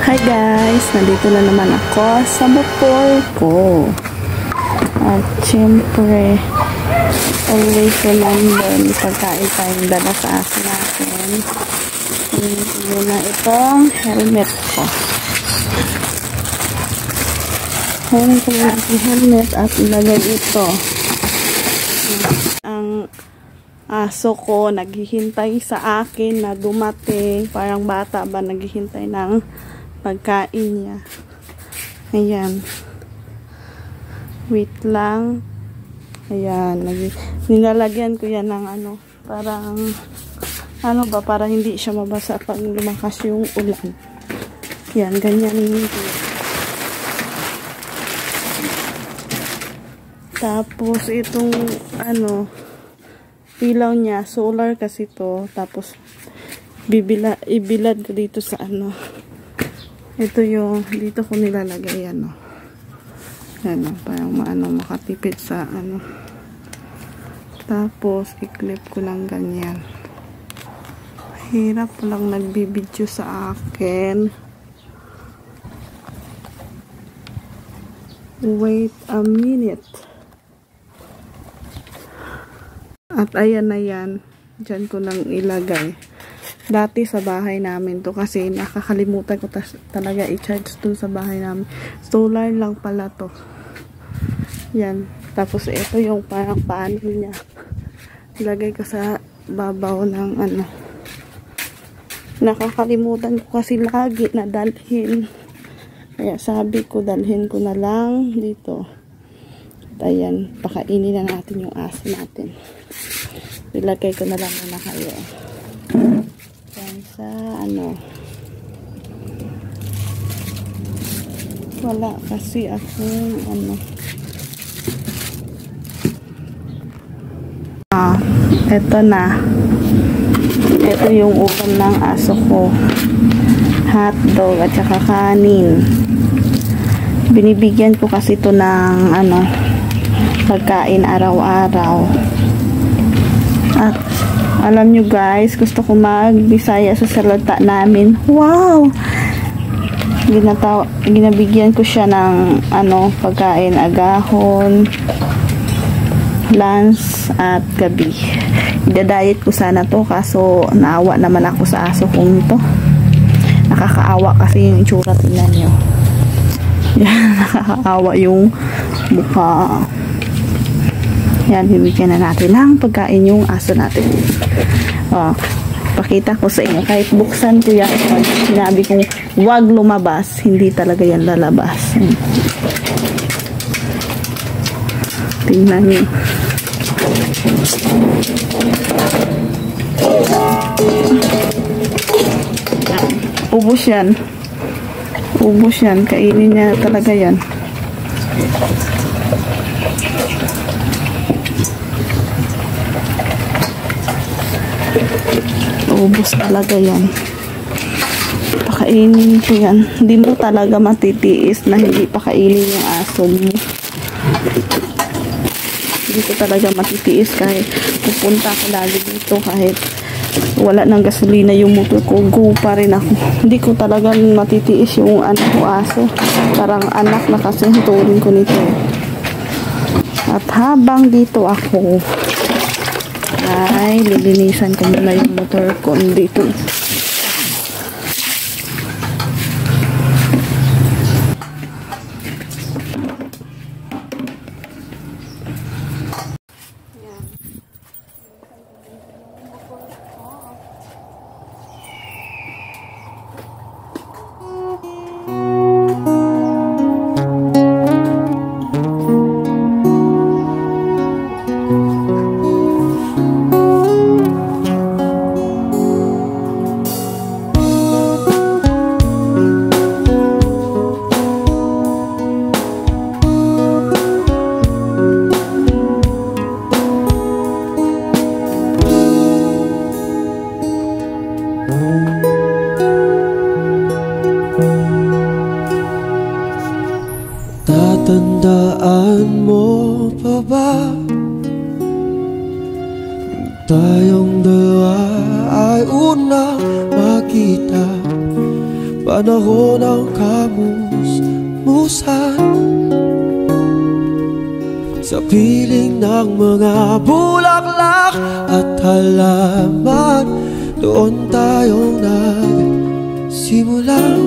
Hi guys! Nandito na naman ako sa motor ko. At syempre, always remember, may pagkain tayong dala sa akin natin. Muna itong helmet ko. Kunin ko muna itong helmet at ilagay ito. Ang aso ko naghihintay sa akin na dumating. Parang bata ba naghihintay ng pagkain niya. Ayan. Wait lang. Ayan. Nilalagyan ko yan ng parang para hindi siya mabasa pag lumakas yung ulan. Yan, ganyan. Tapos itong ilaw niya, solar kasi to. Tapos ibilad ko dito sa ito yung dito ko nilalagay parang makatipid sa tapos i-clip ko lang ganyan. Hirap lang nagbibideo sa akin. Wait a minute. At ayan na yan. Diyan ko nang ilagay. Dati sa bahay namin to kasi nakakalimutan ko talaga i-charge dun sa bahay namin. Solar lang pala to. Yan. Tapos ito yung parang panel niya. Ilagay ko sa babaw ng Nakakalimutan ko kasi lagi na dalhin. Kaya sabi ko dalhin ko na lang dito. At ayan, pakainin na natin yung aso natin. Ilagay ko na lang na kayo. Yan sa wala kasi akong eto na. Ito yung ulam ng aso ko. Hotdog at saka kanin. Binibigyan ko kasi ito ng pagkain araw-araw. At alam nyo guys, gusto ko mag-Bisaya sa salita namin. Wow! Ginabigyan ko siya ng pagkain agahon, lunch at gabi. Idadayet ko sana to kaso naawa naman ako sa aso kong ito. Nakakaawa kasi yung itsura, tingnan nyo. Yan, nakakaawa yung mukha. Yan, bibigyan na natin ng pagkain yung aso natin. Pakita ko sa inyo. Kahit buksan ko yan, sinabi kong wag lumabas, hindi talaga yan lalabas. Tingnan nyo. Ubus yan. Ubus yan. Kainin niya talaga yan. Ubus talaga yan. Pakainin ko yan. Hindi mo talaga matitiis na hindi pakainin yung aso mo. Hindi ko talaga matitiis kahit pupunta ko lagi dito kahit wala ng gasolina yung motor ko, go pa rin ako. Hindi ko talaga matitiis yung aso. Parang anak na kasi turing ko nito. At habang dito ako ay lilinisan ko muna yung motor ko dito. Tatandaan mo pa ba tayong dalawa ay unang makita panahon ng kamusmusan. Sa piling ng mga bulaklak at halaman, doon tayo nagsimulang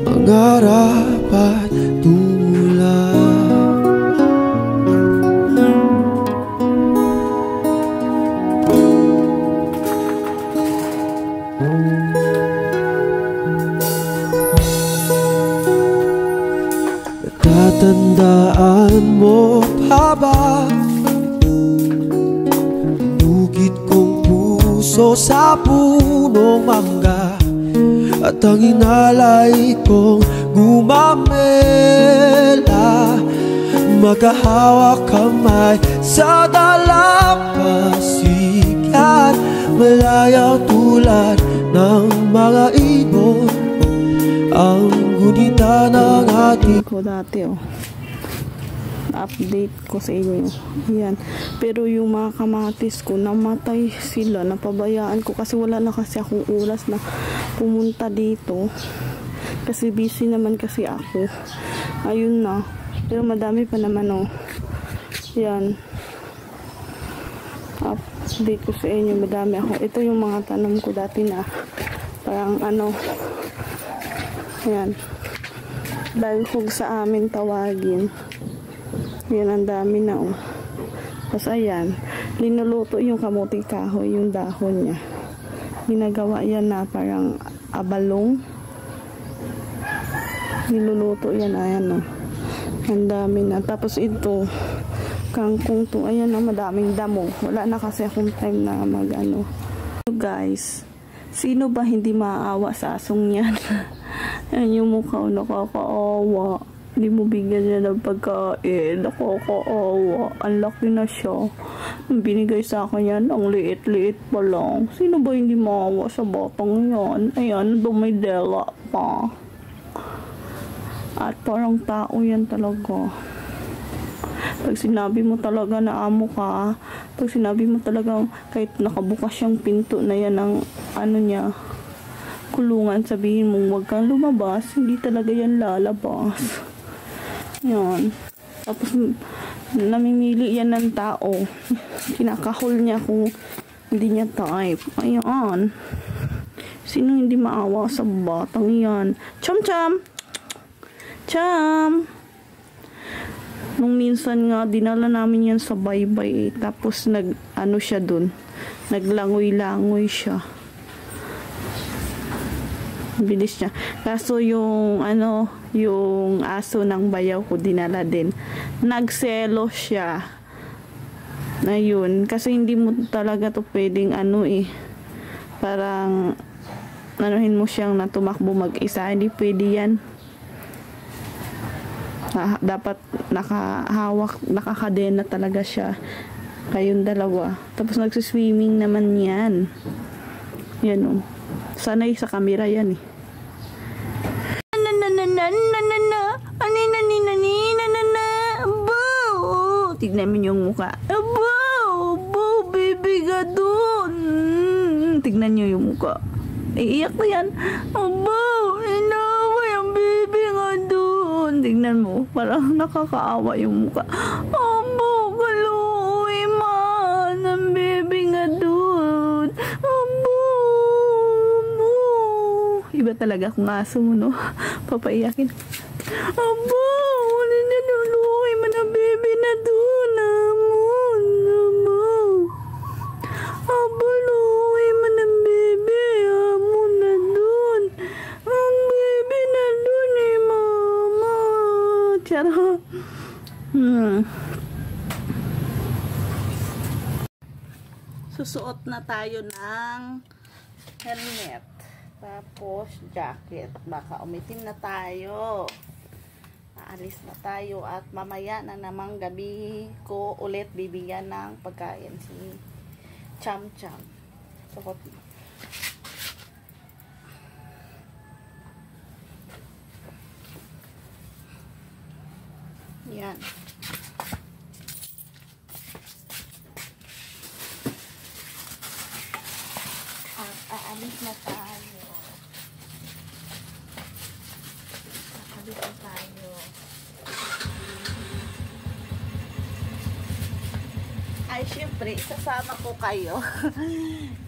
mangarap at tumulong. Natatandaan mo pa ba bukid kong puso sa punong mangga, at ang inalay kong gumamela, magkahawak kamay sa dalampasigan, malayang tulad ng mga ibon ang gunita ng ating ko dati update ko sa inyo. Yan. Pero yung mga kamatis ko, namatay sila, napabayaan ko kasi wala na kasi akong oras na pumunta dito kasi busy naman kasi ako. Ayun na, pero madami pa naman yan, update ko sa inyo, madami ako. Ito yung mga tanong ko dati na parang yan, dahil kung sa amin tawagin. Yan, ang dami na Tapos ayan, linuluto yung kamuting kahoy, yung dahon niya. Ginagawa yan na parang abalong. Niluluto yan, ayan ang dami na. Tapos ito, kangkong to, ayan madaming damo. Wala na kasi akong time na So guys, sino ba hindi maaawa sa asong yan? Ayan yung mukha, nakakaawa. Hindi mo bigyan niya ng pagkain. Nakakaawa. Ang laki na siya. Binigay sa akin yan, ang liit-liit pa lang. Sino ba hindi maawa sa batang yan? Ayan, dumidela pa. At parang tao yan talaga. Pag sinabi mo talaga na amo ka, pag sinabi mo talaga kahit nakabukas yung pinto na yan ng niya, kulungan, sabihin mong huwag kang lumabas, hindi talaga yan lalabas. Yan. Tapos namimili yan ng tao. Kinakahol niya kung hindi niya type. Ayan. Sino hindi maawa sa batang yan? Cham-cham! Cham! Nung minsan nga, dinala namin yan sa baybay. Tapos siya dun. Naglangoy-langoy siya. Bilis niya. Kaso yung yung aso ng bayaw ko dinala din. Nagselo siya. Ayun, kasi hindi mo talaga to pwedeng parang anuhin mo siyang na tumakbo mag-isa. Hindi pwede yan. Dapat nakakadena talaga siya. Kayong dalawa. Tapos nagsiswimming naman yan. Yan sanay sa camera yan tignan mo yung mukha. Baby ka dun. Tignan nyo yung mukha. Iiyak na yan. Inaway ang baby nga dun. Tignan mo. Parang nakakaawa yung mukha. Kaluoy man. Ang baby nga dun. Iba talaga kung aso mo, no? Papaiyakin. Luloy man ang baby na doon. Luloy man ang baby. Amo na doon. Ang baby na doon mama. Tiyara. Susuot na tayo ng helmet. Tapos jacket. Baka umitim na tayo. Aalis na tayo at mamaya na namang gabi ko ulit bibigyan ng pagkain si Cham Cham. Sukot mo. Yan. At aalis na tayo. dito tayo. Ay, syempre, sasama ko kayo.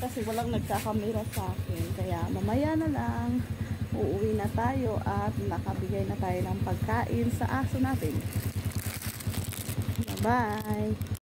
Kasi walang nagkakamera sa akin. Kaya mamaya na lang, uuwi na tayo at nakabigay na tayo ng pagkain sa aso natin. Bye-bye!